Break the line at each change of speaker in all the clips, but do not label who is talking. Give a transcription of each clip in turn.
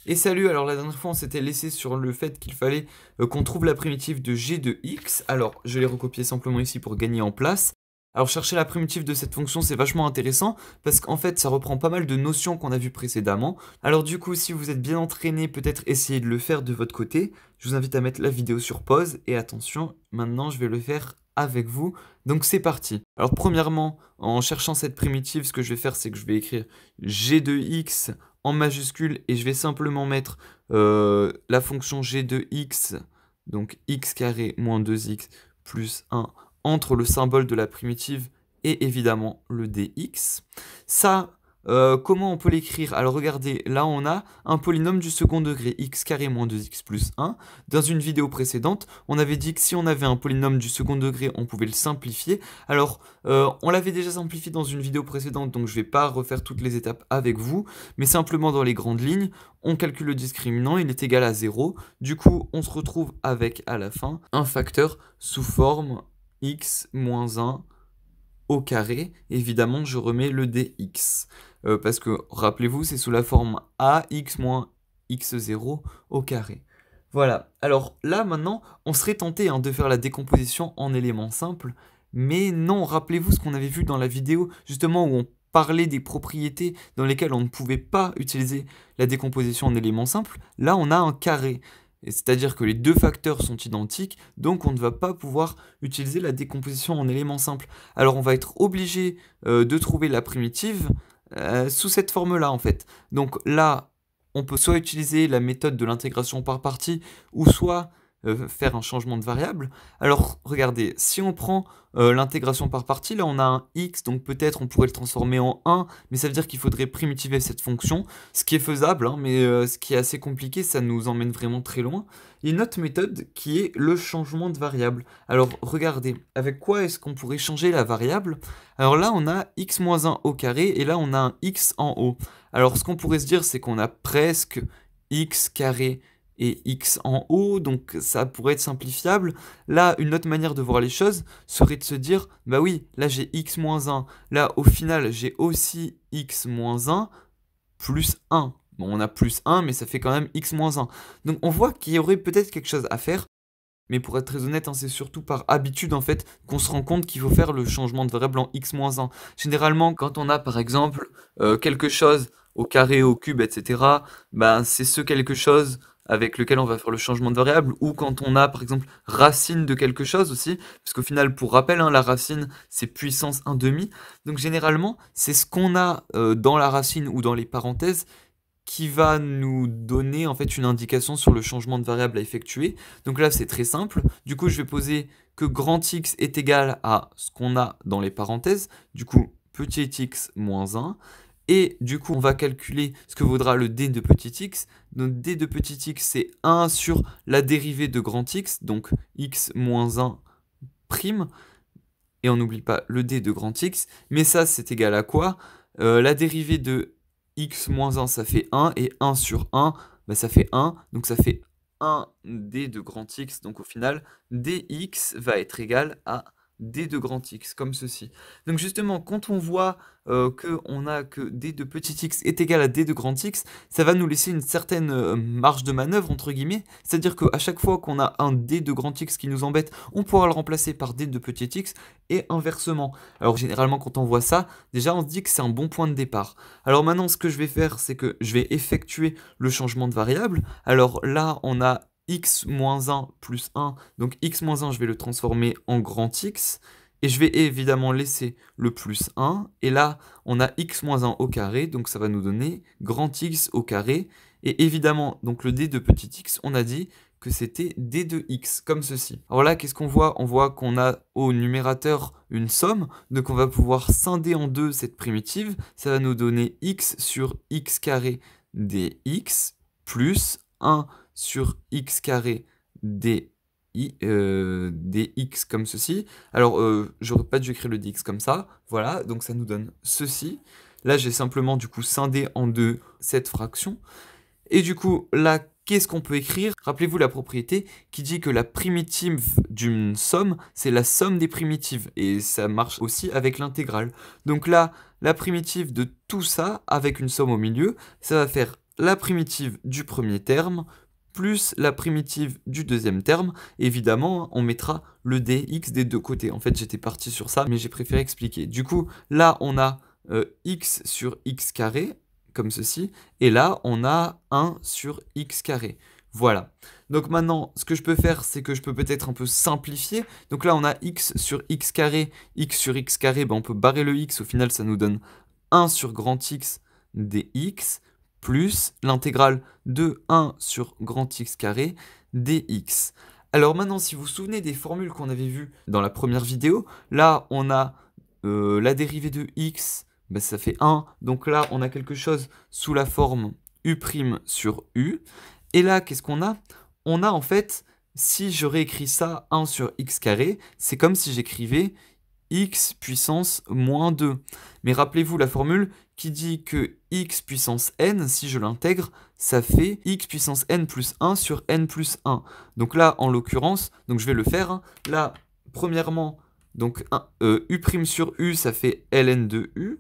Et salut, alors la dernière fois on s'était laissé sur le fait qu'il fallait qu'on trouve la primitive de g de x. Alors je l'ai recopié simplement ici pour gagner en place. Alors chercher la primitive de cette fonction c'est vachement intéressant parce qu'en fait ça reprend pas mal de notions qu'on a vues précédemment. Alors du coup si vous êtes bien entraîné, peut-être essayez de le faire de votre côté. Je vous invite à mettre la vidéo sur pause et attention, maintenant je vais le faire avec vous. Donc c'est parti. Alors premièrement, en cherchant cette primitive, ce que je vais faire c'est que je vais écrire g de x en majuscule et je vais simplement mettre la fonction g de x, donc x carré moins 2x plus 1, entre le symbole de la primitive et évidemment le dx. Ça, comment on peut l'écrire? Alors regardez, là on a un polynôme du second degré, x carré moins 2x plus 1. Dans une vidéo précédente, on avait dit que si on avait un polynôme du second degré, on pouvait le simplifier. Alors, on l'avait déjà simplifié dans une vidéo précédente, donc je ne vais pas refaire toutes les étapes avec vous, mais simplement dans les grandes lignes, on calcule le discriminant, il est égal à 0. Du coup, on se retrouve avec, à la fin, un facteur sous forme x moins 1 au carré. Évidemment, je remets le dx. Parce que, rappelez-vous, c'est sous la forme ax moins x0 au carré. Voilà. Alors là, maintenant, on serait tenté de faire la décomposition en éléments simples. Mais non, rappelez-vous ce qu'on avait vu dans la vidéo, justement, où on parlait des propriétés dans lesquelles on ne pouvait pas utiliser la décomposition en éléments simples. Là, on a un carré. C'est-à-dire que les deux facteurs sont identiques, donc on ne va pas pouvoir utiliser la décomposition en éléments simples. Alors on va être obligé de trouver la primitive sous cette forme-là en fait. Donc là, on peut soit utiliser la méthode de l'intégration par partie, ou soit faire un changement de variable. Alors regardez, si on prend l'intégration par partie, là on a un x, donc peut-être on pourrait le transformer en 1, mais ça veut dire qu'il faudrait primitiver cette fonction, ce qui est faisable, mais ce qui est assez compliqué, ça nous emmène vraiment très loin. Il y a une autre méthode qui est le changement de variable. Alors regardez, avec quoi est-ce qu'on pourrait changer la variable? Alors là on a x-1 au carré, et là on a un x en haut. Alors ce qu'on pourrait se dire, c'est qu'on a presque x carré et x en haut, donc ça pourrait être simplifiable. Là, une autre manière de voir les choses serait de se dire, bah oui, là j'ai x moins 1, là au final j'ai aussi x moins 1 plus 1. Bon, on a plus 1, mais ça fait quand même x moins 1. Donc on voit qu'il y aurait peut-être quelque chose à faire, mais pour être très honnête, c'est surtout par habitude en fait qu'on se rend compte qu'il faut faire le changement de variable en x moins 1. Généralement, quand on a par exemple quelque chose au carré, au cube, etc., ben, c'est ce quelque chose avec lequel on va faire le changement de variable, ou quand on a par exemple racine de quelque chose aussi, parce qu'au final, pour rappel, la racine c'est puissance 1 demi, donc généralement c'est ce qu'on a dans la racine ou dans les parenthèses qui va nous donner en fait une indication sur le changement de variable à effectuer. Donc là c'est très simple, du coup je vais poser que grand X est égal à ce qu'on a dans les parenthèses, du coup petit x moins 1, et du coup on va calculer ce que vaudra le d de petit x. Donc d de petit x c'est 1 sur la dérivée de grand X, donc x moins 1 prime, et on n'oublie pas le d de grand X, mais ça c'est égal à quoi? La dérivée de x moins 1 ça fait 1, et 1 sur 1 bah, ça fait 1, donc ça fait 1d de grand X, donc au final dx va être égal à d de grand X, comme ceci. Donc justement, quand on voit qu'on a que d de petit x est égal à d de grand X, ça va nous laisser une certaine marge de manœuvre, entre guillemets, c'est-à-dire qu'à chaque fois qu'on a un d de grand X qui nous embête, on pourra le remplacer par d de petit x, et inversement. Alors généralement, quand on voit ça, déjà on se dit que c'est un bon point de départ. Alors maintenant, ce que je vais faire, c'est que je vais effectuer le changement de variable. Alors là, on a x moins 1 plus 1, donc x moins 1, je vais le transformer en grand X, et je vais évidemment laisser le plus 1, et là, on a x moins 1 au carré, donc ça va nous donner grand X au carré, et évidemment, donc le d de petit x, on a dit que c'était d de x, comme ceci. Alors là, qu'est-ce qu'on voit? On voit qu'on a au numérateur une somme, donc on va pouvoir scinder en deux cette primitive, ça va nous donner x sur x carré dx, plus 1 sur x carré dx comme ceci. Alors, j'aurais pas dû écrire le dx comme ça, voilà, donc ça nous donne ceci. Là, j'ai simplement du coup scindé en deux cette fraction. Et du coup, là, qu'est-ce qu'on peut écrire? Rappelez-vous la propriété qui dit que la primitive d'une somme, c'est la somme des primitives. Et ça marche aussi avec l'intégrale. Donc là, la primitive de tout ça, avec une somme au milieu, ça va faire la primitive du premier terme plus la primitive du deuxième terme. Évidemment, on mettra le dx des deux côtés. En fait, j'étais parti sur ça, mais j'ai préféré expliquer. Du coup, là, on a x sur x carré, comme ceci, et là, on a 1 sur x carré. Voilà. Donc maintenant, ce que je peux faire, c'est que je peux peut-être un peu simplifier. Donc là, on a x sur x carré, ben, on peut barrer le x, au final, ça nous donne 1 sur grand X dx, plus l'intégrale de 1 sur grand X carré dx. Alors maintenant, si vous vous souvenez des formules qu'on avait vues dans la première vidéo, là, on a la dérivée de x, bah, ça fait 1. Donc là, on a quelque chose sous la forme u' sur u. Et là, qu'est-ce qu'on a? On a en fait, si je réécris ça 1 sur x carré, c'est comme si j'écrivais x puissance moins 2. Mais rappelez-vous la formule qui dit que x puissance n, si je l'intègre, ça fait x puissance n plus 1 sur n plus 1. Donc là, en l'occurrence, donc je vais le faire. Hein. Là, premièrement, donc u' sur u, ça fait ln de u.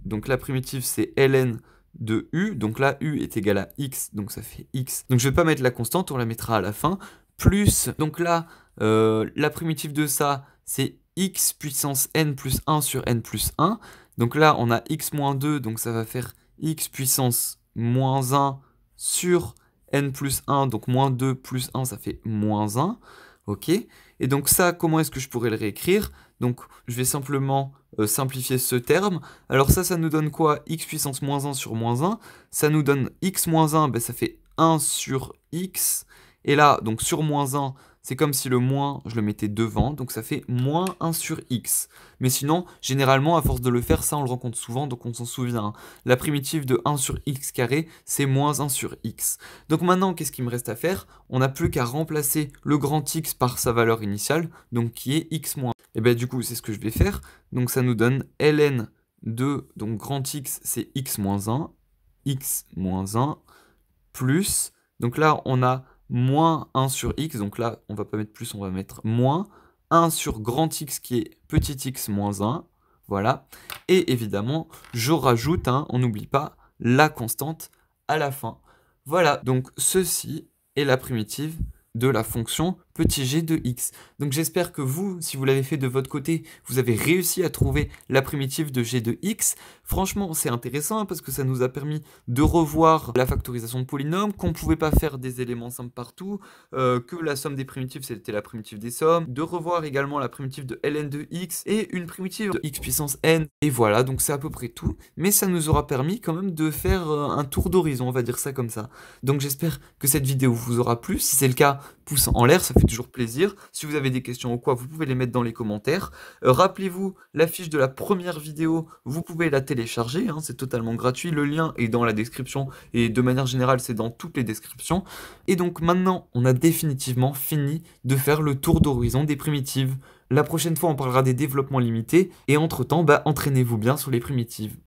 Donc la primitive, c'est ln de u. Donc là, u est égal à x, donc ça fait x. Donc je ne vais pas mettre la constante, on la mettra à la fin. Plus, donc là, la primitive de ça, c'est x puissance n plus 1 sur n plus 1. Donc là, on a x moins 2, donc ça va faire x puissance moins 1 sur n plus 1, donc moins 2 plus 1, ça fait moins 1. Ok. Et donc ça, comment est-ce que je pourrais le réécrire? Donc je vais simplement simplifier ce terme. Alors ça nous donne quoi? X puissance moins 1 sur moins 1. Ça nous donne x moins 1, ben ça fait 1 sur x. Et là, donc sur moins 1, c'est comme si le moins, je le mettais devant, donc ça fait moins 1 sur x. Mais sinon, généralement, à force de le faire, ça on le rencontre souvent, donc on s'en souvient. Hein. La primitive de 1 sur x carré, c'est moins 1 sur x. Donc maintenant, qu'est-ce qu'il me reste à faire? On n'a plus qu'à remplacer le grand x par sa valeur initiale, donc qui est x moins 1. Et bien du coup, c'est ce que je vais faire. Donc ça nous donne ln de, donc grand x, c'est x moins 1, plus, donc là, on a moins 1 sur x, donc là, on va pas mettre plus, on va mettre moins 1 sur grand X qui est petit x moins 1, voilà. Et évidemment, je rajoute, hein, on n'oublie pas, la constante à la fin. Voilà, donc ceci est la primitive de la fonction petit g de x. Donc j'espère que vous, si vous l'avez fait de votre côté, vous avez réussi à trouver la primitive de g de x. Franchement, c'est intéressant hein, parce que ça nous a permis de revoir la factorisation de polynômes, qu'on ne pouvait pas faire des éléments simples partout, que la somme des primitives, c'était la primitive des sommes, de revoir également la primitive de ln de x et une primitive de x puissance n. Et voilà, donc c'est à peu près tout. Mais ça nous aura permis quand même de faire un tour d'horizon, on va dire ça comme ça. Donc j'espère que cette vidéo vous aura plu. Si c'est le cas, pouce en l'air, ça fait toujours plaisir. Si vous avez des questions ou quoi, vous pouvez les mettre dans les commentaires. Rappelez-vous, la fiche de la première vidéo, vous pouvez la télécharger, hein, c'est totalement gratuit. Le lien est dans la description et de manière générale, c'est dans toutes les descriptions. Et donc maintenant, on a définitivement fini de faire le tour d'horizon des primitives. La prochaine fois, on parlera des développements limités et entre-temps, entraînez-vous bien sur les primitives.